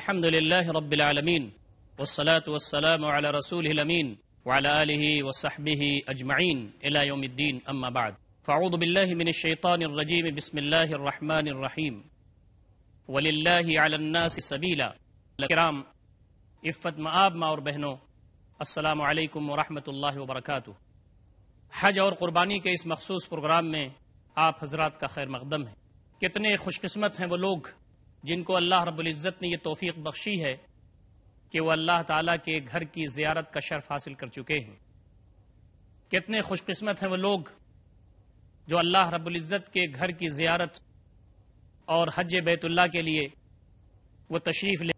الحمد لله رب العالمين والصلاة والسلام على رسوله الأمين وعلى آله وصحبه أجمعين إلى يوم الدين أما بعد فأعوذ بالله من الشيطان الرجيم بسم الله الرحمن الرحيم ولله على الناس سبيلا کرام عفت مآب ماں اور بہنوں، السلام علیکم ورحمۃ اللہ وبرکاتہ۔ حج اور قربانی کے اس مخصوص پروگرام میں آپ حضرات کا خیر مقدم ہے۔ کتنے خوش قسمت ہیں وہ لوگ جن کو اللہ رب العزت نے یہ توفیق بخشی ہے کہ وہ اللہ تعالیٰ کے گھر کی زیارت کا شرف حاصل کر چکے ہیں۔ کتنے خوش قسمت ہیں وہ لوگ جو اللہ رب العزت کے گھر کی زیارت اور حج بیت اللہ کے لیے وہ تشریف لے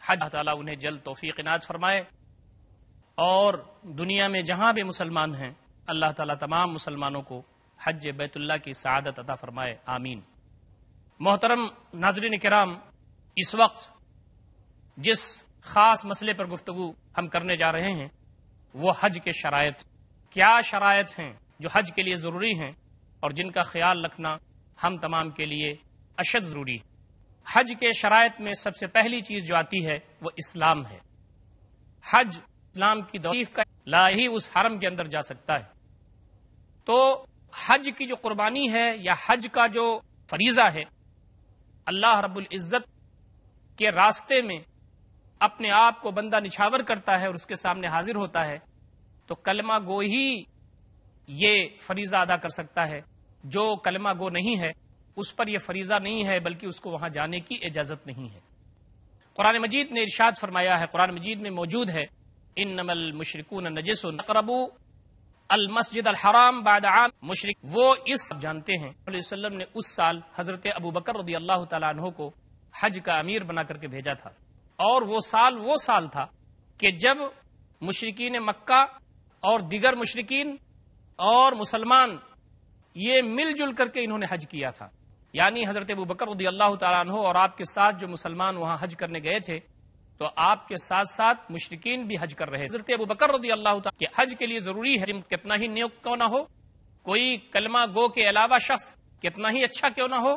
حج تعالیٰ انہیں جلد توفیق عنایت فرمائے، اور دنیا میں جہاں بھی مسلمان ہیں اللہ تعالیٰ تمام مسلمانوں کو حج بیت اللہ کی سعادت عطا فرمائے، آمین۔ محترم ناظرین کرام، اس وقت جس خاص مسئلے پر گفتگو ہم کرنے جا رہے ہیں وہ حج کے شرائط، کیا شرائط ہیں جو حج کے لیے ضروری ہیں اور جن کا خیال رکھنا ہم تمام کے لیے اشد ضروری ہے۔ حج کے شرائط میں سب سے پہلی چیز جو آتی ہے وہ اسلام ہے۔ حج اسلام کی توفیق کا لا ہی اس حرم کے اندر جا سکتا ہے۔ تو حج کی جو قربانی ہے یا حج کا جو فریضہ ہے، اللہ رب العزت کے راستے میں اپنے آپ کو بندہ نچھاور کرتا ہے اور اس کے سامنے حاضر ہوتا ہے تو کلمہ گو ہی یہ فریضہ ادا کر سکتا ہے۔ جو کلمہ گو نہیں ہے اس پر یہ فریضہ نہیں ہے، بلکہ اس کو وہاں جانے کی اجازت نہیں ہے۔ قرآن مجید نے ارشاد فرمایا ہے، قرآن مجید میں موجود ہے، انما المشرکون نجس اقربوا المسجد الحرام بعد عام مشرک، وہ اس جانتے ہیں علیہ وسلم نے اس سال حضرت ابو بکر رضی اللہ تعالیٰ عنہ کو حج کا امیر بنا کر کے بھیجا تھا، اور وہ سال تھا کہ جب مشرکین مکہ اور دیگر مشرکین اور مسلمان یہ مل جل کر کے انہوں نے حج کیا تھا، یعنی حضرت ابو بکر رضی اللہ تعالیٰ عنہ اور آپ کے ساتھ جو مسلمان وہاں حج کرنے گئے تھے تو آپ کے ساتھ ساتھ مشرکین بھی حج کر رہے تھے۔ حضرت ابو بکر رضی اللہ تعالیٰ کہ حج کے لیے ضروری ہے، کتنا ہی نیک کیوں نہ ہو، کوئی کلمہ گو کے علاوہ شخص کتنا ہی اچھا کیوں نہ ہو،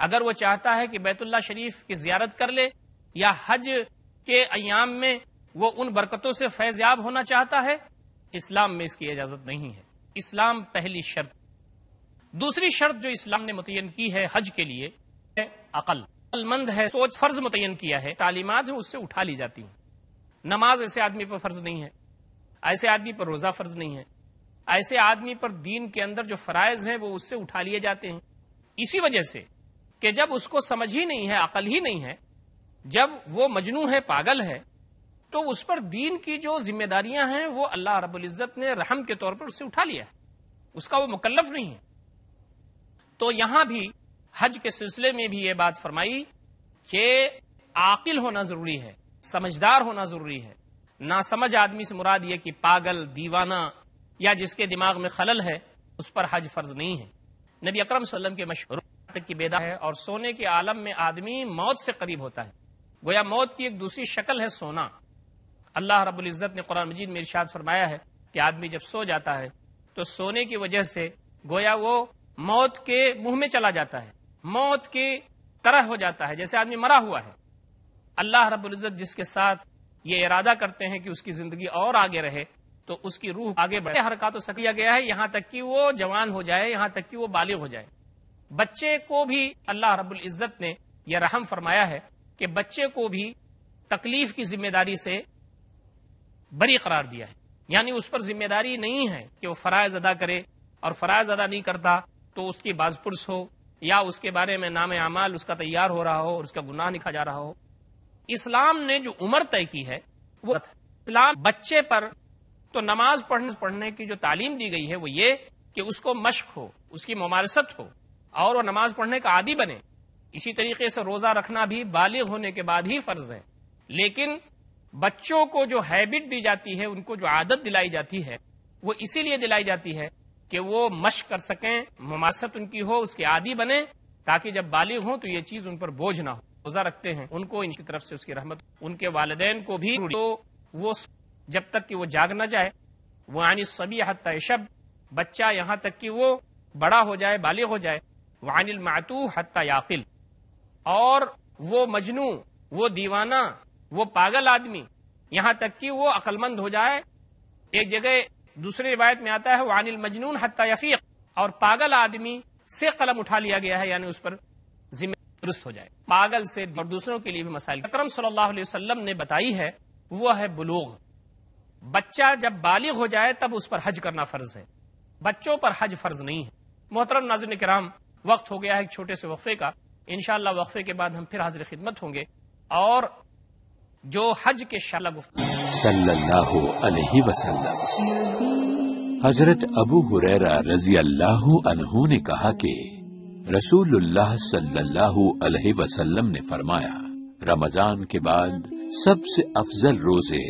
اگر وہ چاہتا ہے کہ بیت اللہ شریف کی زیارت کر لے یا حج کے ایام میں وہ ان برکتوں سے فیض یاب ہونا چاہتا ہے، اسلام میں اس کی اجازت نہیں ہے۔ اسلام پہلی شرط۔ دوسری شرط جو اسلام نے متعین کی ہے حج کے لیے ہے عقل مند ہے، سوچ فرض متعین کیا ہے، تعلیمات ہیں اس سے اٹھا لی جاتی ہیں۔ نماز ایسے آدمی پر فرض نہیں ہے، ایسے آدمی پر روزہ فرض نہیں ہے، ایسے آدمی پر دین کے اندر جو فرائض ہیں وہ اس سے اٹھا لیے جاتے ہیں، اسی وجہ سے کہ جب اس کو سمجھ ہی نہیں ہے، عقل ہی نہیں ہے، جب وہ مجنون ہے، پاگل ہے، تو اس پر دین کی جو ذمہ داریاں ہیں وہ اللہ رب العزت نے رحم کے طور پر اس سے اٹھا لیا ہے، اس کا وہ مکلف نہیں ہے۔ تو یہاں بھی حج کے سلسلے میں بھی یہ بات فرمائی کہ عاقل ہونا ضروری ہے، سمجھدار ہونا ضروری ہے۔ ناسمجھ آدمی سے مراد یہ کہ پاگل، دیوانہ یا جس کے دماغ میں خلل ہے اس پر حج فرض نہیں ہے۔ نبی اکرم صلی اللہ علیہ وسلم کے مشہور کی بیدار ہے، اور سونے کے عالم میں آدمی موت سے قریب ہوتا ہے، گویا موت کی ایک دوسری شکل ہے سونا۔ اللہ رب العزت نے قرآن مجید میں ارشاد فرمایا ہے کہ آدمی جب سو جاتا ہے تو سونے کی وجہ سے گویا وہ موت کے منہ میں چلا جاتا ہے، موت کی طرح ہو جاتا ہے، جیسے آدمی مرا ہوا ہے۔ اللہ رب العزت جس کے ساتھ یہ ارادہ کرتے ہیں کہ اس کی زندگی اور آگے رہے تو اس کی روح آگے بڑھے، حرکات و سکیا گیا ہے یہاں تک کہ وہ جوان ہو جائے، یہاں تک کہ وہ بالغ ہو جائے۔ بچے کو بھی اللہ رب العزت نے یہ رحم فرمایا ہے کہ بچے کو بھی تکلیف کی ذمہ داری سے بری قرار دیا ہے، یعنی اس پر ذمہ داری نہیں ہے کہ وہ فرائض ادا کرے، اور فرائض ادا نہیں کرتا تو اس کی باز پرس ہو یا اس کے بارے میں نام اعمال اس کا تیار ہو رہا ہو اور اس کا گناہ لکھا جا رہا ہو۔ اسلام نے جو عمر طے کی ہے وہ اسلام بچے پر تو نماز پڑھنے کی جو تعلیم دی گئی ہے وہ یہ کہ اس کو مشق ہو، اس کی ممارست ہو اور وہ نماز پڑھنے کا عادی بنے۔ اسی طریقے سے روزہ رکھنا بھی بالغ ہونے کے بعد ہی فرض ہے، لیکن بچوں کو جو ہیبٹ دی جاتی ہے، ان کو جو عادت دلائی جاتی ہے وہ اسی لیے دلائی جاتی ہے کہ وہ مشق کر سکیں، ممارست ان کی ہو، اس کے عادی بنے، تاکہ جب بالغ ہوں تو یہ چیز ان پر بوجھ نہ ہو۔ روزہ رکھتے ہیں ان کو ان کی طرف سے اس کی رحمت، ان کے والدین کو بھی، تو وہ جب تک کہ وہ جاگ نہ جائے، وہ عن الصبی حتی یشب، بچہ یہاں تک کہ وہ بڑا ہو جائے، بالغ ہو جائے، وعن المعتوہ حتی یعقل، اور وہ مجنون وہ دیوانہ، وہ پاگل آدمی، یہاں تک کہ وہ عقل مند ہو جائے. ایک جگہ دوسری روایت میں آتا ہے وعن المجنون حتی یفیق، اور پاگل آدمی سے قلم اٹھا لیا گیا ہے، یعنی اس پر ذمہ درست ہو جائے. پاگل سے اور دوسروں کے لیے بھی مسائل اکرم صلی اللہ علیہ وسلم نے بتائی ہے، وہ ہے بلوغ. بچہ جب بالغ ہو جائے تب اس پر حج کرنا فرض ہے، بچوں پر حج فرض نہیں ہے. محترم ناظرین کرام، وقت ہو گیا ہے ایک چھوٹے سے وقفے کا. انشاءاللہ وقفے کے بعد ہم پھر حاضر خدمت ہوں گے اور جو حج کے شرح گفتگو صلی اللہ علیہ وسلم. حضرت ابو ہریرہ رضی اللہ عنہ نے کہا کہ رسول اللہ صلی اللہ علیہ وسلم نے فرمایا، رمضان کے بعد سب سے افضل روزے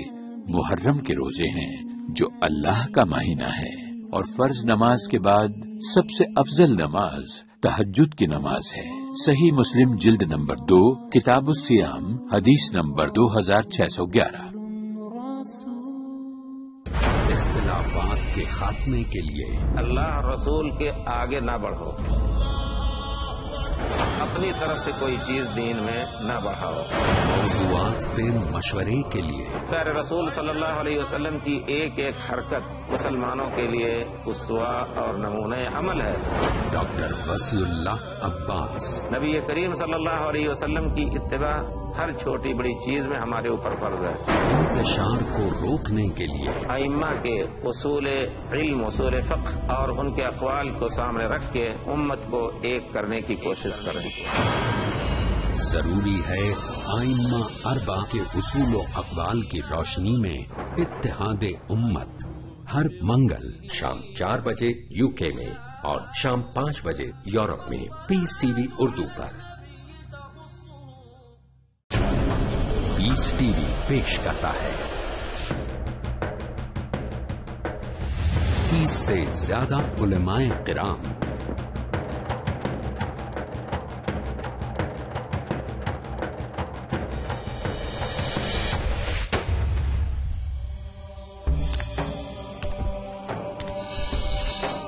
محرم کے روزے ہیں جو اللہ کا مہینہ ہے، اور فرض نماز کے بعد سب سے افضل نماز تہجد کی نماز ہے. صحیح مسلم جلد نمبر 2 کتاب الصیام حدیث نمبر 2611. اختلافات کے خاتمے کے لیے اللہ رسول کے آگے نہ بڑھو، اپنی طرف سے کوئی چیز دین میں نہ بڑھاؤ. موضوعات پہ مشورے کے لیے پیارے رسول صلی اللہ علیہ وسلم کی ایک ایک حرکت مسلمانوں کے لیے اسوہ اور نمونۂ عمل ہے. ڈاکٹر وسیع اللہ عباس. نبی کریم صلی اللہ علیہ وسلم کی اتباع ہر چھوٹی بڑی چیز میں ہمارے اوپر فرض ہے. انتشار کو روکنے کے لیے ائمہ کے اصول علم، اصول فقہ اور ان کے اقوال کو سامنے رکھ کے امت کو ایک کرنے کی کوشش کریں. ضروری ہے ائمہ اربع کے اصول و اقوال کی روشنی میں اتحاد امت. ہر منگل شام 4 بجے UK میں اور شام 5 بجے یورپ میں پیس ٹی وی اردو پر. پیس ٹی وی پیش کرتا ہے 30 سے زیادہ علماء کرام،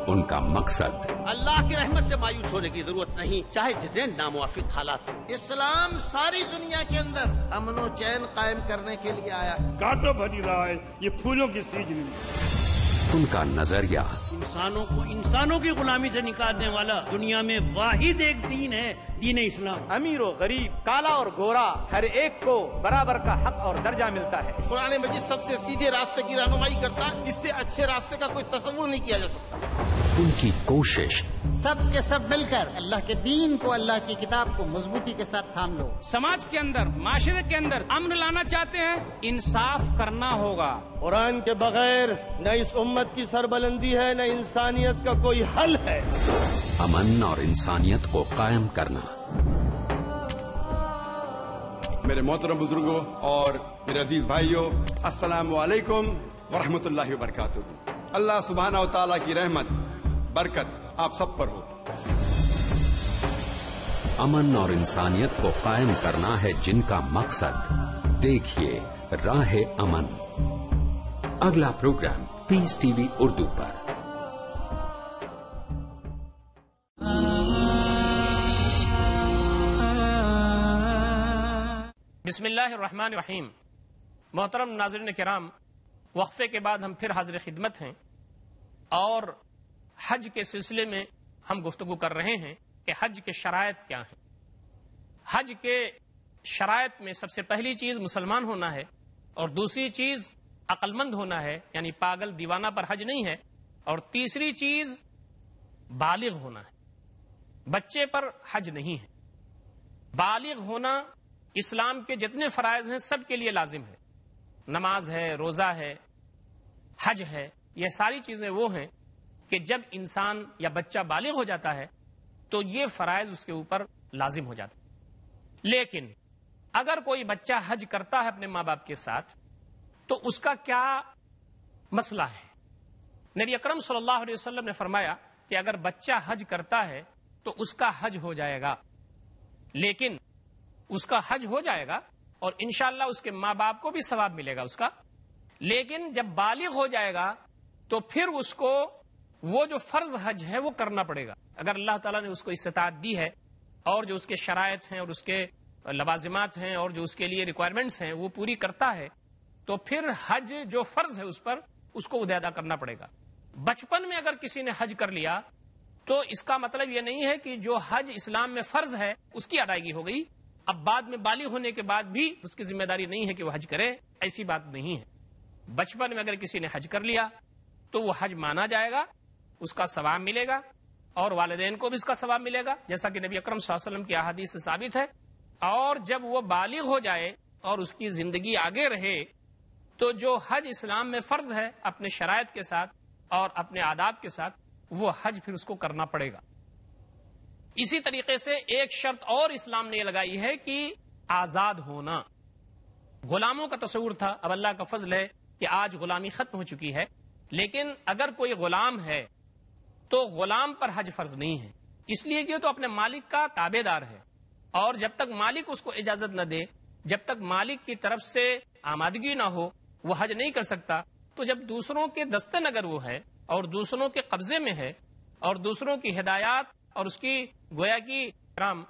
ان کا مقصد اللہ کی رحمت سے مایوس ہونے کی ضرورت نہیں، چاہے جتنے ناموافق حالات ہوں. اسلام ساری دنیا کے اندر امن و چین قائم کرنے کے لیے آیا ہے. کانٹوں بھری رہا ہے، یہ پھولوں کی سیج نہیں. ان کا نظریہ انسانوں کو انسانوں کی غلامی سے نکالنے والا دنیا میں واحد ایک دین ہے، دین اسلام. امیر و غریب، کالا اور گورا، ہر ایک کو برابر کا حق اور درجہ ملتا ہے. قرآن مجید سب سے سیدھے راستے کی رہنمائی کرتا ہے، اس سے اچھے راستے کا کوئی تصور نہیں کیا جا سکتا. ان کی کوشش سب کے سب مل کر اللہ کے دین کو، اللہ کی کتاب کو مضبوطی کے ساتھ تھام لو. سماج کے اندر، معاشرے کے اندر امن لانا چاہتے ہیں، انصاف کرنا ہوگا. قرآن کے بغیر نہ اس امت کی سربلندی ہے، نہ انسانیت کا کوئی حل ہے. امن اور انسانیت کو قائم کرنا. میرے محترم بزرگوں اور میرے عزیز بھائیوں، السلام علیکم ورحمۃ اللہ وبرکاتہ. اللہ سبحانہ و تعالیٰ کی رحمت برکت آپ سب پر ہو. امن اور انسانیت کو قائم کرنا ہے جن کا مقصد. دیکھیے راہ امن. اگلا پروگرام پیس ٹی وی اردو پر. بسم اللہ الرحمن الرحیم. محترم ناظرین کرام، وقفے کے بعد ہم پھر حاضر خدمت ہیں اور حج کے سلسلے میں ہم گفتگو کر رہے ہیں کہ حج کے شرائط کیا ہیں. حج کے شرائط میں سب سے پہلی چیز مسلمان ہونا ہے، اور دوسری چیز عقل مند ہونا ہے، یعنی پاگل دیوانہ پر حج نہیں ہے، اور تیسری چیز بالغ ہونا ہے. بچے پر حج نہیں ہے. بالغ ہونا اسلام کے جتنے فرائض ہیں سب کے لیے لازم ہے. نماز ہے، روزہ ہے، حج ہے، یہ ساری چیزیں وہ ہیں کہ جب انسان یا بچہ بالغ ہو جاتا ہے تو یہ فرائض اس کے اوپر لازم ہو جاتا ہے. لیکن اگر کوئی بچہ حج کرتا ہے اپنے ماں باپ کے ساتھ تو اس کا کیا مسئلہ ہے؟ نبی اکرم صلی اللہ علیہ وسلم نے فرمایا کہ اگر بچہ حج کرتا ہے تو اس کا حج ہو جائے گا، لیکن اس کا حج ہو جائے گا اور انشاءاللہ اس کے ماں باپ کو بھی ثواب ملے گا اس کا. لیکن جب بالغ ہو جائے گا تو پھر اس کو وہ جو فرض حج ہے وہ کرنا پڑے گا. اگر اللہ تعالیٰ نے اس کو استطاعت دی ہے اور جو اس کے شرائط ہیں اور اس کے لوازمات ہیں اور جو اس کے لیے ریکوائرمنٹس ہیں وہ پوری کرتا ہے تو پھر حج جو فرض ہے اس پر اس کو ادا کرنا پڑے گا۔ بچپن میں اگر کسی نے حج کر لیا تو اس کا مطلب یہ نہیں ہے کہ جو حج اسلام میں فرض ہے اس کی ادائیگی ہو گئی، اب بعد میں بالغ ہونے کے بعد بھی اس کی ذمہ داری نہیں ہے کہ وہ حج کرے، ایسی بات نہیں ہے۔ بچپن میں اگر کسی نے حج کر لیا تو وہ حج مانا جائے گا، اس کا ثواب ملے گا اور والدین کو بھی اس کا ثواب ملے گا، جیسا کہ نبی اکرم صلی اللہ علیہ وسلم کی احادیث سے ثابت ہے۔ اور جب وہ بالغ ہو جائے اور اس کی زندگی آگے رہے تو جو حج اسلام میں فرض ہے اپنے شرائط کے ساتھ اور اپنے آداب کے ساتھ، وہ حج پھر اس کو کرنا پڑے گا۔ اسی طریقے سے ایک شرط اور اسلام نے یہ لگائی ہے کہ آزاد ہونا۔ غلاموں کا تصور تھا، اب اللہ کا فضل ہے کہ آج غلامی ختم ہو چکی ہے، لیکن اگر کوئی غلام ہے تو غلام پر حج فرض نہیں ہے، اس لیے کہ تو اپنے مالک کا تابع دار ہے، اور جب تک مالک اس کو اجازت نہ دے، جب تک مالک کی طرف سے آمادگی نہ ہو، وہ حج نہیں کر سکتا۔ تو جب دوسروں کے دست نگر وہ ہے اور دوسروں کے قبضے میں ہے اور دوسروں کی ہدایات اور اس کی گویا کی رام،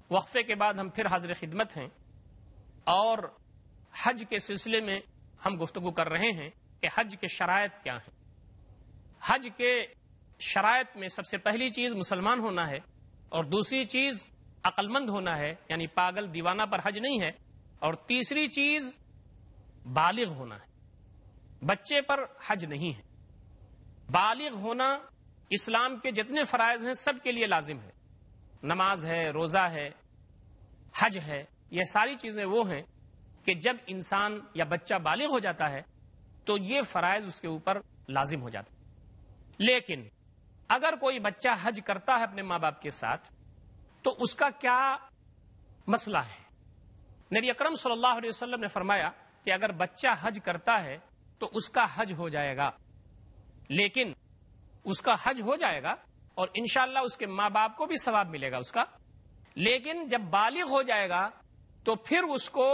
وقفے کے بعد ہم پھر حاضر خدمت ہیں اور حج کے سلسلے میں ہم گفتگو کر رہے ہیں کہ حج کے شرائط کیا ہیں۔ حج کے شرائط میں سب سے پہلی چیز مسلمان ہونا ہے، اور دوسری چیز عقل مند ہونا ہے، یعنی پاگل دیوانہ پر حج نہیں ہے، اور تیسری چیز بالغ ہونا ہے، بچے پر حج نہیں ہے۔ بالغ ہونا اسلام کے جتنے فرائض ہیں سب کے لیے لازم ہے، نماز ہے، روزہ ہے، حج ہے، یہ ساری چیزیں وہ ہیں کہ جب انسان یا بچہ بالغ ہو جاتا ہے تو یہ فرائض اس کے اوپر لازم ہو جاتا ہے۔ لیکن اگر کوئی بچہ حج کرتا ہے اپنے ماں باپ کے ساتھ تو اس کا کیا مسئلہ ہے؟ نبی اکرم صلی اللہ علیہ وسلم نے فرمایا کہ اگر بچہ حج کرتا ہے تو اس کا حج ہو جائے گا، لیکن اس کا حج ہو جائے گا اور انشاءاللہ اس کے ماں باپ کو بھی ثواب ملے گا اس کا، لیکن جب بالغ ہو جائے گا تو پھر اس کو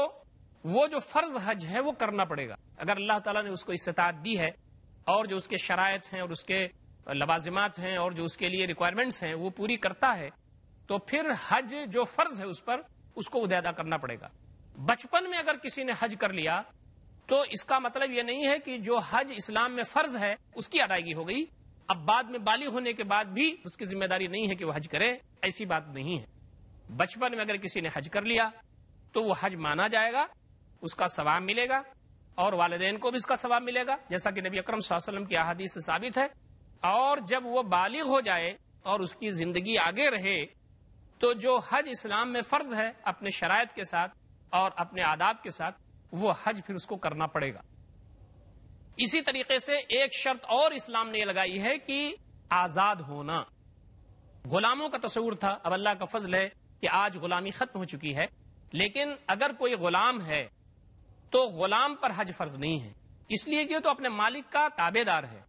وہ جو فرض حج ہے وہ کرنا پڑے گا۔ اگر اللہ تعالیٰ نے اس کو استطاعت دی ہے اور جو اس کے شرائط ہیں اور اس کے لوازمات ہیں اور جو اس کے لیے ریکوائرمنٹس ہیں وہ پوری کرتا ہے تو پھر حج جو فرض ہے اس پر اس کو ادا کرنا پڑے گا۔ بچپن میں اگر کسی نے حج کر لیا تو اس کا مطلب یہ نہیں ہے کہ جو حج اسلام میں فرض ہے اس کی ادائیگی ہو گئی، اب بعد میں بالغ ہونے کے بعد بھی اس کی ذمہ داری نہیں ہے کہ وہ حج کرے، ایسی بات نہیں ہے۔ بچپن میں اگر کسی نے حج کر لیا تو وہ حج مانا جائے گا، اس کا ثواب ملے گا اور والدین کو بھی اس کا ثواب ملے گا، جیسا کہ نبی اکرم صلی اللہ علیہ وسلم کی احادیث سے ثابت ہے۔ اور جب وہ بالغ ہو جائے اور اس کی زندگی آگے رہے تو جو حج اسلام میں فرض ہے اپنے شرائط کے ساتھ اور اپنے آداب کے ساتھ، وہ حج پھر اس کو کرنا پڑے گا۔ اسی طریقے سے ایک شرط اور اسلام نے یہ لگائی ہے کہ آزاد ہونا۔ غلاموں کا تصور تھا، اب اللہ کا فضل ہے کہ آج غلامی ختم ہو چکی ہے، لیکن اگر کوئی غلام ہے تو غلام پر حج فرض نہیں ہے، اس لیے کہ تو اپنے مالک کا تابع دار ہے،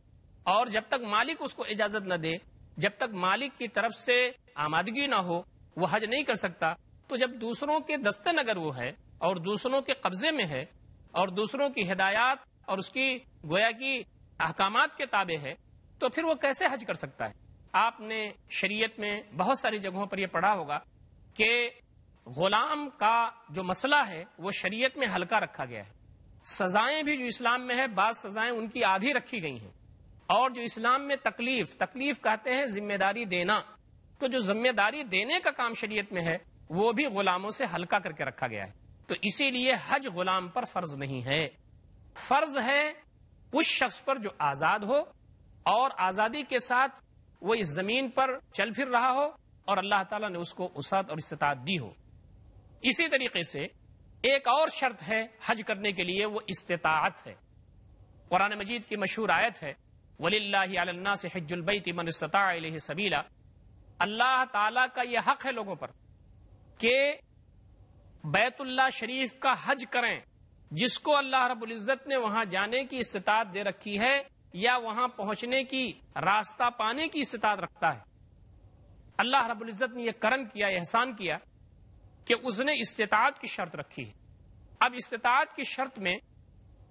اور جب تک مالک اس کو اجازت نہ دے، جب تک مالک کی طرف سے آمادگی نہ ہو، وہ حج نہیں کر سکتا۔ تو جب دوسروں کے دست نگر وہ ہے اور دوسروں کے قبضے میں ہے اور دوسروں کی ہدایات اور اس کی گویا کی احکامات کے تابع ہے تو پھر وہ کیسے حج کر سکتا ہے؟ آپ نے شریعت میں بہت ساری جگہوں پر یہ پڑھا ہوگا کہ غلام کا جو مسئلہ ہے وہ شریعت میں ہلکا رکھا گیا ہے۔ سزائیں بھی جو اسلام میں ہے، بعض سزائیں ان کی آدھی رکھی گئی ہیں، اور جو اسلام میں تکلیف کہتے ہیں ذمہ داری دینا، تو جو ذمہ داری دینے کا کام شریعت میں ہے وہ بھی غلاموں سے ہلکا کر کے رکھا گیا ہے۔ تو اسی لیے حج غلام پر فرض نہیں ہے، فرض ہے اس شخص پر جو آزاد ہو اور آزادی کے ساتھ وہ اس زمین پر چل پھر رہا ہو اور اللہ تعالیٰ نے اس کو وسعت اور استطاعت دی ہو۔ اسی طریقے سے ایک اور شرط ہے حج کرنے کے لیے، وہ استطاعت ہے۔ قرآن مجید کی مشہور آیت ہے وَلِلَّهِ عَلَى النَّاسِ حِجُّ الْبَيْتِ مَنِ اسْتَطَاعَ إِلَيْهِ سَبِيلًا، اللہ تعالیٰ کا یہ حق ہے لوگوں پر کہ بیت اللہ شریف کا حج کریں جس کو اللہ رب العزت نے وہاں جانے کی استطاعت دے رکھی ہے یا وہاں پہنچنے کی راستہ پانے کی استطاعت رکھتا ہے۔ اللہ رب العزت نے یہ کرم کیا، احسان کیا کہ اس نے استطاعت کی شرط رکھی ہے۔ اب استطاعت کی شرط میں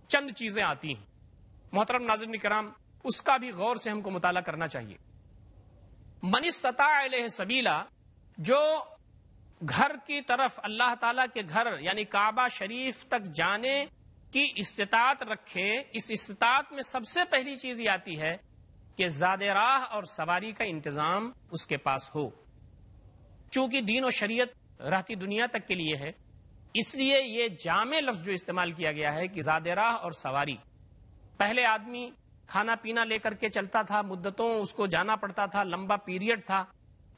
چند چیزیں آتی ہیں، محترم ناظرین کرام، اس کا بھی غور سے ہم کو مطالعہ کرنا چاہیے۔ من استطاع الیہ سبیلا، جو گھر کی طرف اللہ تعالیٰ کے گھر یعنی کعبہ شریف تک جانے کی استطاعت رکھے، اس استطاعت میں سب سے پہلی چیز یہ آتی ہے کہ زاد راہ اور سواری کا انتظام اس کے پاس ہو۔ چونکہ دین و شریعت رہتی دنیا تک کے لیے ہے، اس لیے یہ جامع لفظ جو استعمال کیا گیا ہے کہ زاد راہ اور سواری۔ پہلے آدمی کھانا پینا لے کر کے چلتا تھا، مدتوں اس کو جانا پڑتا تھا، لمبا پیریڈ تھا،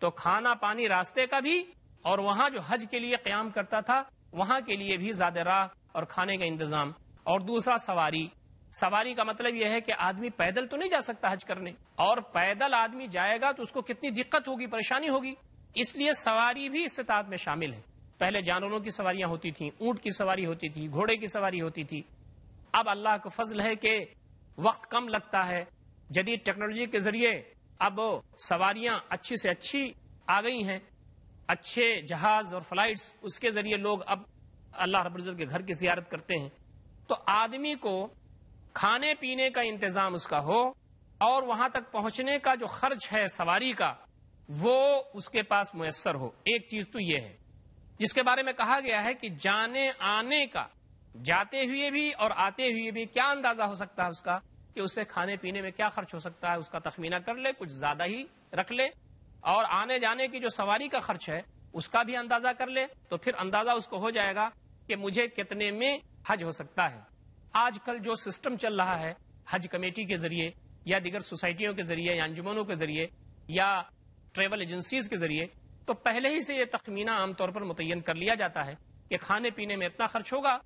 تو کھانا پانی راستے کا بھی، اور وہاں جو حج کے لیے قیام کرتا تھا وہاں کے لیے بھی زاد راہ اور کھانے کا انتظام۔ اور دوسرا سواری۔ سواری کا مطلب یہ ہے کہ آدمی پیدل تو نہیں جا سکتا حج کرنے، اور پیدل آدمی جائے گا تو اس کو کتنی دقت ہوگی، پریشانی ہوگی، اس لیے سواری بھی استطاعت میں شامل ہے۔ پہلے جانوروں کی سواریاں ہوتی تھیں، اونٹ کی سواری ہوتی تھی، گھوڑے کی سواری ہوتی تھی۔ اب اللہ کا فضل ہے کہ وقت کم لگتا ہے، جدید ٹیکنالوجی کے ذریعے اب سواریاں اچھی سے اچھی آ گئی ہیں، اچھے جہاز اور فلائٹس، اس کے ذریعے لوگ اب اللہ رب العزت کے گھر کی زیارت کرتے ہیں۔ تو آدمی کو کھانے پینے کا انتظام اس کا ہو، اور وہاں تک پہنچنے کا جو خرچ ہے سواری کا وہ اس کے پاس میسر ہو۔ ایک چیز تو یہ ہے جس کے بارے میں کہا گیا ہے کہ جانے آنے کا، جاتے ہوئے بھی اور آتے ہوئے بھی کیا اندازہ ہو سکتا ہے اس کا، کہ اسے کھانے پینے میں کیا خرچ ہو سکتا ہے، اس کا تخمینہ کر لے، کچھ زیادہ ہی رکھ لے، اور آنے جانے کی جو سواری کا خرچ ہے اس کا بھی اندازہ کر لے، تو پھر اندازہ اس کو ہو جائے گا کہ مجھے کتنے میں حج ہو سکتا ہے۔ آج کل جو سسٹم چل رہا ہے حج کمیٹی کے ذریعے یا دیگر سوسائٹیوں کے ذریعے یا انجمنوں کے ذریعے یا ٹریول ایجنسیز کے ذریعے، تو پہلے ہی سے یہ تخمینہ عام طور پر متعین کر لیا جاتا ہے کہ کھانے پینے میں اتنا خرچ ہوگا،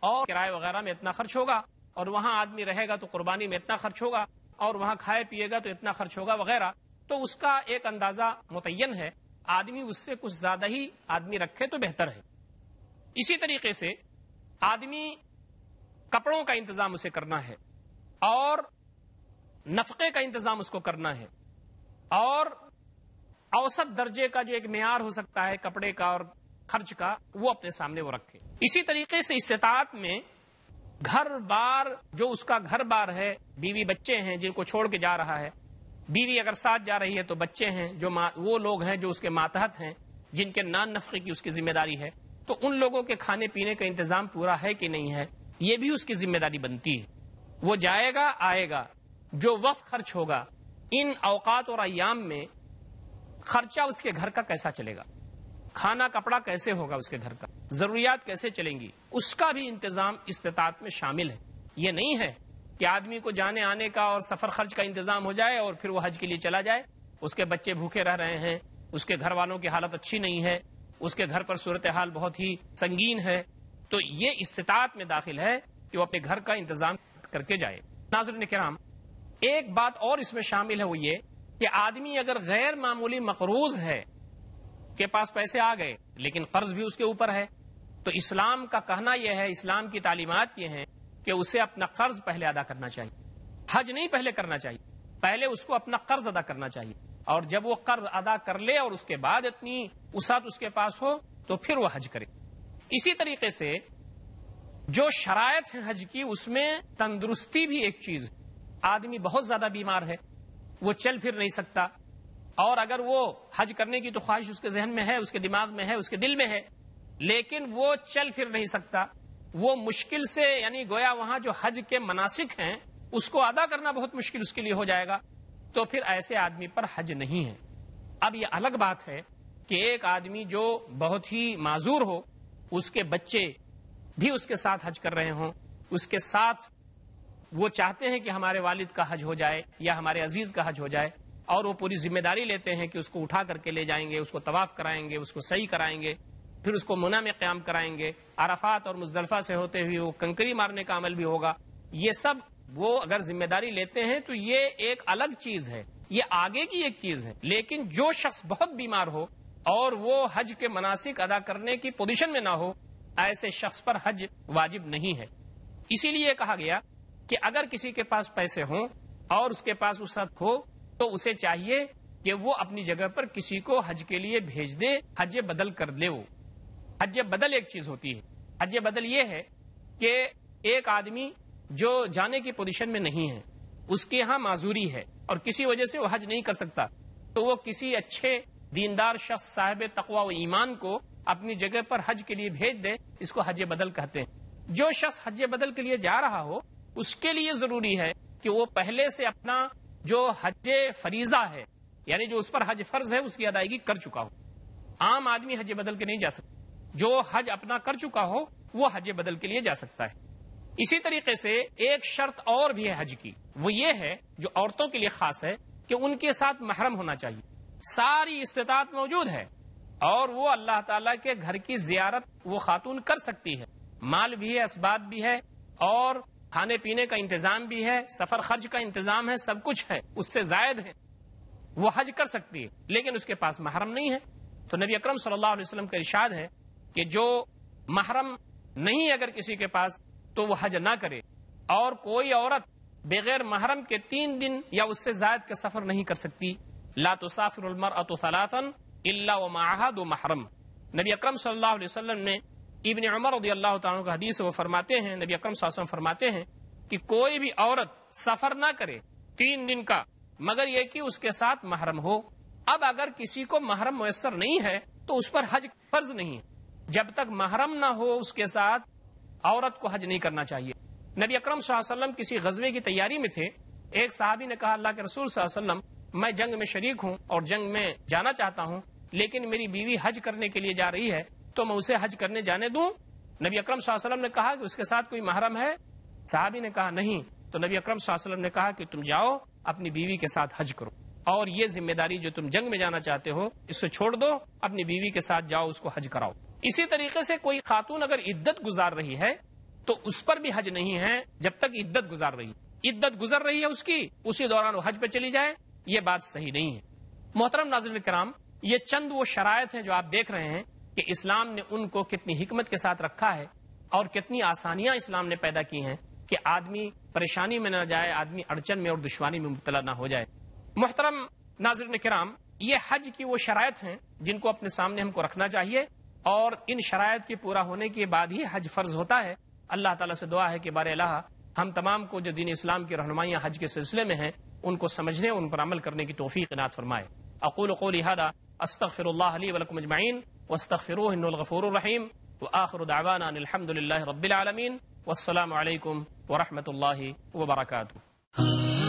اور کرائے وغیرہ میں اتنا خرچ ہوگا، اور وہاں آدمی رہے گا تو قربانی میں اتنا خرچ ہوگا، اور وہاں کھائے پیے گا تو اتنا خرچ ہوگا وغیرہ۔ تو اس کا ایک اندازہ متعین ہے، آدمی اس سے کچھ زیادہ ہی آدمی رکھے تو بہتر ہے۔ اسی طریقے سے آدمی کپڑوں کا انتظام اسے کرنا ہے، اور نفقے کا انتظام اس کو کرنا ہے، اور اوسط درجے کا جو ایک معیار ہو سکتا ہے کپڑے کا اور خرچ کا وہ اپنے سامنے وہ رکھے۔ اسی طریقے سے استطاعت میں گھر بار، جو اس کا گھر بار ہے، بیوی بچے ہیں جن کو چھوڑ کے جا رہا ہے، بیوی اگر ساتھ جا رہی ہے تو بچے ہیں جو وہ لوگ ہیں جو اس کے ماتحت ہیں، جن کے نان نفقے کی اس کی ذمہ داری ہے، تو ان لوگوں کے کھانے پینے کا انتظام پورا ہے کہ نہیں ہے یہ بھی اس کی ذمہ داری بنتی ہے۔ وہ جائے گا آئے گا، جو وقت خرچ ہوگا ان اوقات اور ایام میں خرچہ اس کے گھر کا کیسا چلے گا، کھانا کپڑا کیسے ہوگا اس کے گھر کا، ضروریات کیسے چلیں گی، اس کا بھی انتظام استطاعت میں شامل ہے۔ یہ نہیں ہے کہ آدمی کو جانے آنے کا اور سفر خرچ کا انتظام ہو جائے اور پھر وہ حج کے لیے چلا جائے، اس کے بچے بھوکے رہ رہے ہیں، اس کے گھر والوں کی حالت اچھی نہیں ہے، اس کے گھر پر صورتحال بہت ہی سنگین ہے، تو یہ استطاعت میں داخل ہے کہ وہ اپنے گھر کا انتظام کر کے جائے۔ ناظرین کرام، ایک بات اور اس میں شامل ہے، وہ یہ کہ آدمی اگر غیر معمولی مقروض ہے، کے پاس پیسے آ گئے لیکن قرض بھی اس کے اوپر ہے، تو اسلام کا کہنا یہ ہے، اسلام کی تعلیمات یہ ہیں کہ اسے اپنا قرض پہلے ادا کرنا چاہیے، حج نہیں پہلے کرنا چاہیے، پہلے اس کو اپنا قرض ادا کرنا چاہیے، اور جب وہ قرض ادا کر لے اور اس کے بعد اتنی وسعت اس کے پاس ہو تو پھر وہ حج کرے۔ اسی طریقے سے جو شرائط ہیں حج کی، اس میں تندرستی بھی ایک چیز ہے۔ آدمی بہت زیادہ بیمار ہے، وہ چل پھر نہیں سکتا، اور اگر وہ حج کرنے کی تو خواہش اس کے ذہن میں ہے، اس کے دماغ میں ہے، اس کے دل میں ہے، لیکن وہ چل پھر نہیں سکتا، وہ مشکل سے، یعنی گویا وہاں جو حج کے مناسک ہیں اس کو ادا کرنا بہت مشکل اس کے لیے ہو جائے گا، تو پھر ایسے آدمی پر حج نہیں ہے۔ اب یہ الگ بات ہے کہ ایک آدمی جو بہت ہی معذور ہو، اس کے بچے بھی اس کے ساتھ حج کر رہے ہوں، اس کے ساتھ وہ چاہتے ہیں کہ ہمارے والد کا حج ہو جائے یا ہمارے عزیز کا حج ہو جائے، اور وہ پوری ذمہ داری لیتے ہیں کہ اس کو اٹھا کر کے لے جائیں گے، اس کو طواف کرائیں گے، اس کو سعی کرائیں گے، پھر اس کو منی میں قیام کرائیں گے، عرفات اور مزدلفہ سے ہوتے ہوئے وہ کنکری مارنے کا عمل بھی ہوگا۔ یہ سب وہ اگر ذمہ داری لیتے ہیں تو یہ ایک الگ چیز ہے، یہ آگے کی ایک چیز ہے۔ لیکن جو شخص بہت بیمار ہو اور وہ حج کے مناسک ادا کرنے کی پوزیشن میں نہ ہو، ایسے شخص پر حج واجب نہیں ہے۔ اسی لیے کہا گیا کہ اگر کسی کے پاس پیسے ہوں اور اس کے پاس وسعت ہو تو اسے چاہیے کہ وہ اپنی جگہ پر کسی کو حج کے لیے بھیج دے، حج بدل کر لے۔ وہ حج بدل ایک چیز ہوتی ہے۔ حج بدل یہ ہے کہ ایک آدمی جو جانے کی پوزیشن میں نہیں ہے، اس کے ہاں معذوری ہے اور کسی وجہ سے وہ حج نہیں کر سکتا، تو وہ کسی اچھے دیندار شخص صاحب تقوی و ایمان کو اپنی جگہ پر حج کے لیے بھیج دے، اس کو حج بدل کہتے ہیں۔ جو شخص حج بدل کے لیے جا رہا ہو اس کے لیے ضروری ہے کہ وہ پہلے سے اپنا جو حج فریضہ ہے، یعنی جو اس پر حج فرض ہے، اس کی ادائیگی کر چکا ہو۔ عام آدمی حج بدل کے نہیں جا سکتا، جو حج اپنا کر چکا ہو وہ حج بدل کے لیے جا سکتا ہے۔ اسی طریقے سے ایک شرط اور بھی ہے حج کی، وہ یہ ہے جو عورتوں کے لیے خاص ہے کہ ان کے ساتھ محرم ہونا چاہیے۔ ساری استطاعت موجود ہے اور وہ اللہ تعالیٰ کے گھر کی زیارت وہ خاتون کر سکتی ہے، مال بھی ہے، اسباب بھی ہے اور کھانے پینے کا انتظام بھی ہے، سفر خرچ کا انتظام ہے، سب کچھ ہے، اس سے زائد ہے، وہ حج کر سکتی ہے، لیکن اس کے پاس محرم نہیں ہے۔ تو نبی اکرم صلی اللہ علیہ وسلم کا ارشاد ہے کہ جو محرم نہیں اگر کسی کے پاس تو وہ حج نہ کرے، اور کوئی عورت بغیر محرم کے 3 دن یا اس سے زائد کا سفر نہیں کر سکتی۔ لا تسافر المرأة ثلاثا الا ومعها ذو محرم۔ نبی اکرم صلی اللہ علیہ وسلم نے ابن عمر رضی اللہ تعالیٰ کا حدیث وہ فرماتے ہیں، نبی اکرم صلی اللہ علیہ وسلم فرماتے ہیں کہ کوئی بھی عورت سفر نہ کرے 3 دن کا مگر یہ کہ اس کے ساتھ محرم ہو۔ اب اگر کسی کو محرم میسر نہیں ہے تو اس پر حج فرض نہیں ہے، جب تک محرم نہ ہو اس کے ساتھ عورت کو حج نہیں کرنا چاہیے۔ نبی اکرم صلی اللہ علیہ وسلم کسی غزوے کی تیاری میں تھے، ایک صحابی نے کہا اللہ کے رسول صلی اللہ علیہ وسلم میں جنگ میں شریک ہوں اور جنگ میں جانا چاہتا ہوں، لیکن میری بیوی حج کرنے کے لیے جا رہی ہے تو میں اسے حج کرنے جانے دوں؟ نبی اکرم صلی اللہ علیہ وسلم نے کہا کہ اس کے ساتھ کوئی محرم ہے؟ صحابی نے کہا نہیں، تو نبی اکرم صلی اللہ علیہ وسلم نے کہا کہ تم جاؤ اپنی بیوی کے ساتھ حج کرو، اور یہ ذمہ داری جو تم جنگ میں جانا چاہتے ہو اس سے چھوڑ دو، اپنی بیوی کے ساتھ جاؤ، اس کو حج کراؤ۔ اسی طریقے سے کوئی خاتون اگر عدت گزار رہی ہے تو اس پر بھی حج نہیں ہے جب تک عدت گزار رہی ہے۔ عدت گزر رہی ہے اس کی، اسی دوران وہ حج پہ چلی جائے، یہ بات صحیح نہیں ہے۔ محترم ناظرین کرام، یہ چند وہ شرائط ہیں جو آپ دیکھ رہے ہیں کہ اسلام نے ان کو کتنی حکمت کے ساتھ رکھا ہے اور کتنی آسانیاں اسلام نے پیدا کی ہیں کہ آدمی پریشانی میں نہ جائے، آدمی اڑچن میں اور دشواری میں مبتلا نہ ہو جائے۔ محترم ناظرین کرام، یہ حج کی وہ شرائط ہیں جن کو اپنے سامنے ہم کو رکھنا چاہیے، اور ان شرائط کے پورا ہونے کے بعد ہی حج فرض ہوتا ہے۔ اللہ تعالیٰ سے دعا ہے کہ بار الہ ہم تمام کو جو دین اسلام کی رہنمائیاں حج کے سلسلے میں ہیں ان کو سمجھنے، ان پر عمل کرنے کی توفیق عنایت فرمائے۔ اقول قولی ھذا استغفر اللہ لی ولکم اجمعین واستغفروہ انہ الغفور الرحیم، وآخر دعوانا ان الحمد للہ رب العالمین، والسلام علیکم ورحمۃ اللہ وبرکاتہ۔